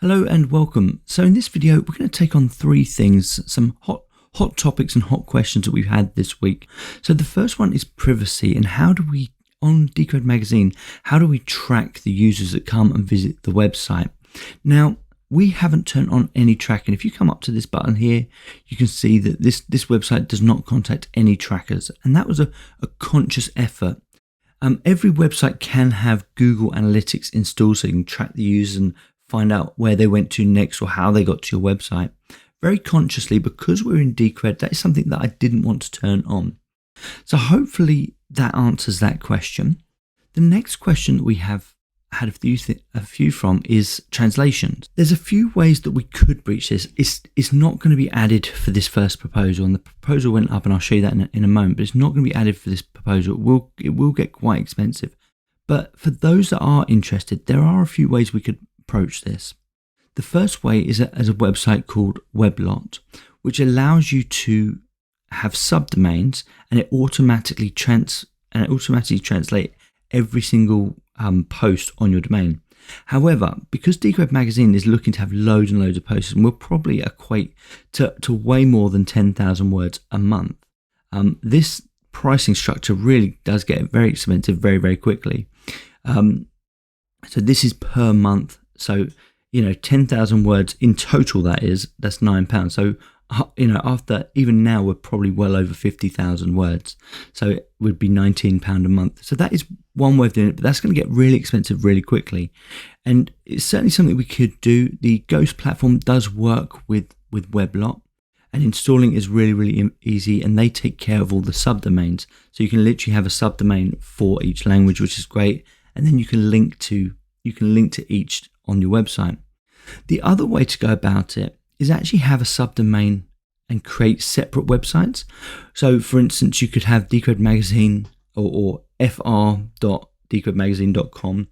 Hello and welcome. So in this video, we're going to take on three things, some hot topics and hot questions that we've had this week. So the first one is privacy, and how do we, on Decode Magazine, how do we track the users that come and visit the website? Now, we haven't turned on any tracking. If you come up to this button here, you can see that this website does not contact any trackers, and that was a conscious effort. Every website can have Google Analytics installed so you can track the users and find out where they went to next or how they got to your website. Very consciously, because we're in Decred, that is something that I didn't want to turn on. So hopefully that answers that question. The next question that we have had a few from is translations. There's a few ways that we could breach this. It's not going to be added for this first proposal, and the proposal went up, and I'll show you that in a moment, but it's not going to be added for this proposal. It will get quite expensive. But for those that are interested, there are a few ways we could approach this. The first way is as a website called Weblot, which allows you to have subdomains, and it automatically translates every single post on your domain. However, because Decode Magazine is looking to have loads and loads of posts, and will probably equate to way more than 10,000 words a month, this pricing structure really does get very expensive very, very quickly. So this is per month. So, 10,000 words in total, that's £9. So, after, even now, we're probably well over 50,000 words. So it would be £19 a month. So that is one way of doing it, but that's going to get really expensive really quickly. And it's certainly something we could do. The Ghost platform does work with Weblot, and installing is really, really easy, and they take care of all the subdomains. So you can literally have a subdomain for each language, which is great. And then you can link to each on your website. The other way to go about it is actually have a subdomain and create separate websites. So for instance, you could have Decode Magazine or fr.decodemagazine.com,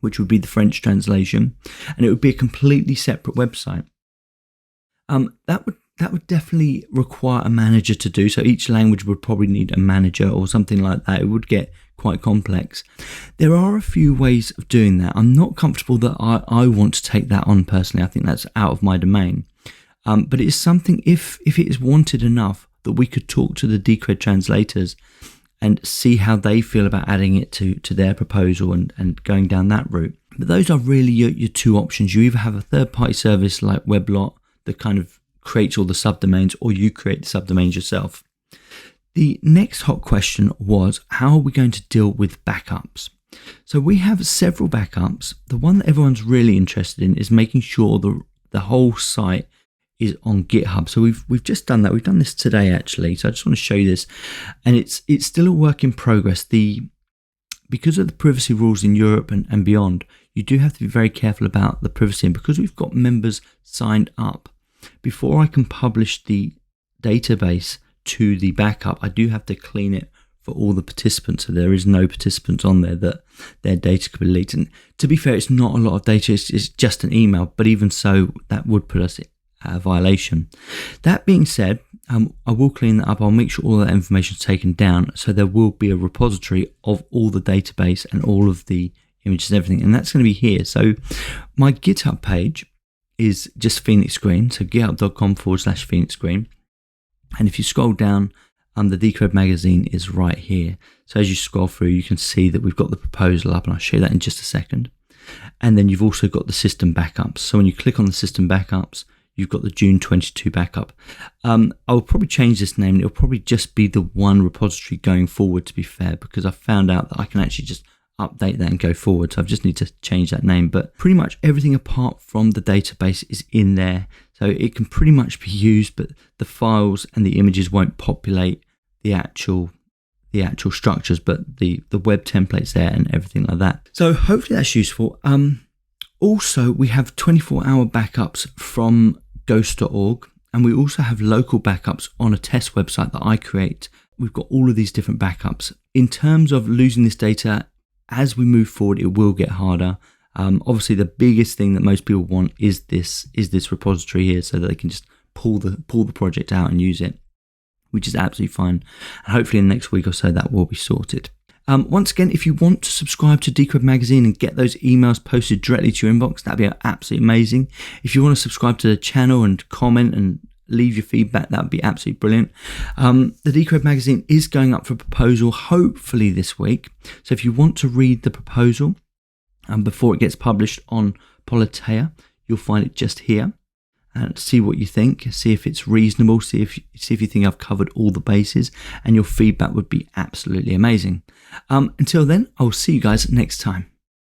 which would be the French translation, and it would be a completely separate website. That would definitely require a manager to do. So each language would probably need a manager or something like that. It would get quite complex. There are a few ways of doing that. I'm not comfortable that I want to take that on personally. I think that's out of my domain. But it is something, if it is wanted enough, that we could talk to the Decred translators and see how they feel about adding it to their proposal and going down that route. But those are really your two options. You either have a third-party service like Weblot that kind of creates all the subdomains, or you create the subdomains yourself. The next hot question was, how are we going to deal with backups? So we have several backups. The one that everyone's really interested in is making sure the whole site is on GitHub. So we've just done that. We've done this today actually. So I just want to show you this, and it's still a work in progress. Because of the privacy rules in Europe and beyond, you do have to be very careful about the privacy, and because we've got members signed up, before I can publish the database to the backup, I do have to clean it for all the participants, so there is no participants on there that their data could be leaked. And to be fair, it's not a lot of data, it's just an email, but even so, that would put us at a violation. That being said, I will clean that up. I'll make sure all that information is taken down, so there will be a repository of all the database and all of the images and everything, and that's going to be here. So my GitHub page is just Phoenix Green, so github.com/Phoenix Green. And if you scroll down, the Decode Magazine is right here. So as you scroll through, you can see that we've got the proposal up, and I'll show you that in just a second. And then you've also got the system backups. So when you click on the system backups, you've got the June 22 backup. I'll probably change this name. It'll probably just be the one repository going forward, to be fair, because I found out that I can actually just update that and go forward. So I just need to change that name, but pretty much everything apart from the database is in there. So it can pretty much be used, but the files and the images won't populate the actual structures, but the web templates there and everything like that. So hopefully that's useful. Also, we have 24-hour backups from ghost.org, and we also have local backups on a test website that I create. We've got all of these different backups. In terms of losing this data, as we move forward, it will get harder. Obviously, the biggest thing that most people want is this repository here, so that they can just pull the project out and use it, which is absolutely fine. And hopefully in the next week or so, that will be sorted. Once again, if you want to subscribe to Decode Magazine and get those emails posted directly to your inbox, that'd be absolutely amazing. If you want to subscribe to the channel and comment and leave your feedback, that would be absolutely brilliant. The Decode Magazine is going up for proposal, hopefully this week. So if you want to read the proposal before it gets published on Politeia, you'll find it just here. And see what you think, see if it's reasonable, see if you think I've covered all the bases, and your feedback would be absolutely amazing. Until then, I'll see you guys next time.